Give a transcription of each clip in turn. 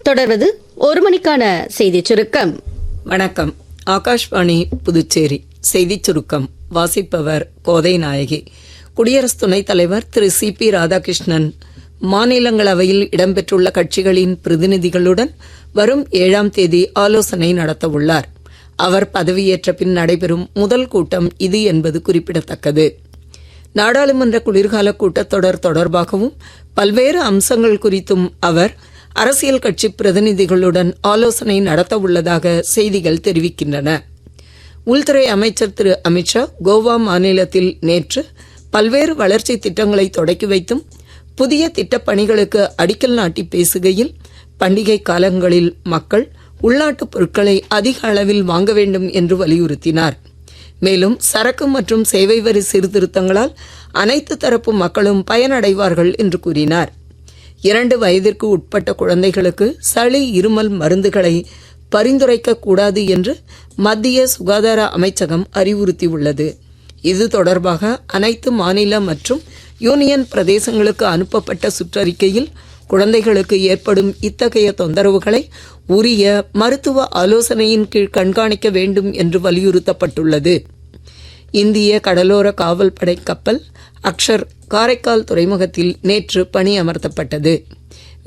தொடர்வது ஒரு மணிக்கான செய்திச் சுருக்கம். வணக்கம். ஆகாஷ்வாணி புதுச்சேரி செய்திச் சுருக்கம் வாசிப்பவர் கோதை நாயகி. குடியரசு துணைத் தலைவர் திரு சி.பி. ராதாகிருஷ்ணன் மாநிலங்களவையில் இடம்பெற்றுள்ள கட்சிகளின் பிரதிநிதிகளுடன் வரும் 7ஆம் தேதி ஆலோசனை நடத்தவுள்ளார். அவர் பதவியேற்ற பின் நடைபெறும் முதல் கூட்டம் இது என்பது குறிப்பிடத்தக்கது. நாடாளுமன்ற குளிர்கால கூட்டத்தொடர் தொடர்பாகவும் பல்வேறு அம்சங்கள் குறித்தும் அவர் அரசியல் கட்சி பிரதிநிதிகளுடன் ஆலோசனை நடத்தவுள்ளதாக செய்திகள் தெரிவிக்கின்றன. உள்துறை அமைச்சர் திரு அமித்ஷா கோவா மாநிலத்தில் நேற்று பல்வேறு வளர்ச்சி திட்டங்களை தொடக்கி வைத்தும் புதிய திட்டப்பணிகளுக்கு அடிக்கல் நாட்டி பேசுகையில் பண்டிகை காலங்களில் மக்கள் உள்நாட்டுப் பொருட்களை அதிக அளவில் வாங்க வேண்டும் என்று வலியுறுத்தினார். மேலும் சரக்கு மற்றும் சேவை வரி சீர்திருத்தங்களால் அனைத்து தரப்பு மக்களும் பயனடைவார்கள் என்று கூறினார். 2 வயதிற்கு உட்பட்ட குழந்தைகளுக்கு சளி இருமல் மருந்துகளை பரிந்துரைக்க கூடாது என்று மத்திய சுகாதார அமைச்சகம் அறிவுறுத்தியுள்ளது. இது தொடர்பாக அனைத்து மாநில மற்றும் யூனியன் பிரதேசங்களுக்கு அனுப்பப்பட்ட சுற்றறிக்கையில் குழந்தைகளுக்கு ஏற்படும் இத்தகைய தொந்தரவுகளை உரிய மருத்துவ ஆலோசனையின் கீழ் கண்காணிக்க வேண்டும் என்று வலியுறுத்தப்பட்டுள்ளது. இந்திய கடலோர காவல் படை கப்பல் அக்ஷர் காரைக்கால் துறைமுகத்தில் நேற்று பணியமர்த்தப்பட்டது.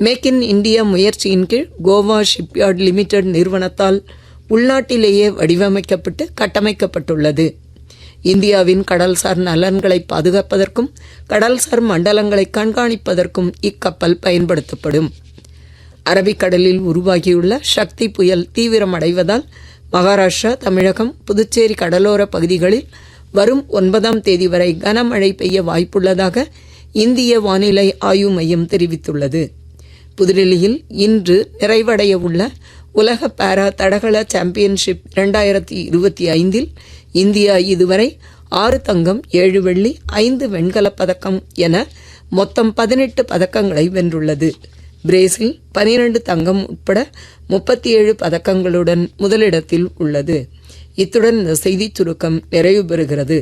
மேக் இன் இந்தியா முயற்சியின் கீழ் கோவா ஷிப்யார்ட் லிமிடெட் நிறுவனத்தால் உள்நாட்டிலேயே வடிவமைக்கப்பட்டு கட்டமைக்கப்பட்டுள்ளது. இந்தியாவின் கடல்சார் நலன்களை பாதுகாப்பதற்கும் கடல்சார் மண்டலங்களை கண்காணிப்பதற்கும் இக்கப்பல் பயன்படுத்தப்படும். அரபிக்கடலில் உருவாகியுள்ள சக்தி புயல் தீவிரமடைவதால் மகாராஷ்டிரா, தமிழகம், புதுச்சேரி கடலோர பகுதிகளில் வரும் 9ஆம் தேதி வரை கனமழை பெய்ய வாய்ப்புள்ளதாக இந்திய வானிலை ஆய்வு மையம் தெரிவித்துள்ளது. புதுடெல்லியில் இன்று நிறைவடைய உள்ள உலக பாரா தடகள சாம்பியன்ஷிப் 2025 இந்தியா இதுவரை 6 தங்கம், 7 வெள்ளி, 5 வெண்கலப் பதக்கம் என மொத்தம் 18 பதக்கங்களை வென்றுள்ளது. பிரேசில் 12 தங்கம் உட்பட 37 பதக்கங்களுடன் முதலிடத்தில் உள்ளது. இத்துடன் இந்த செய்திச் சுருக்கம் நிறைவு பெறுகிறது.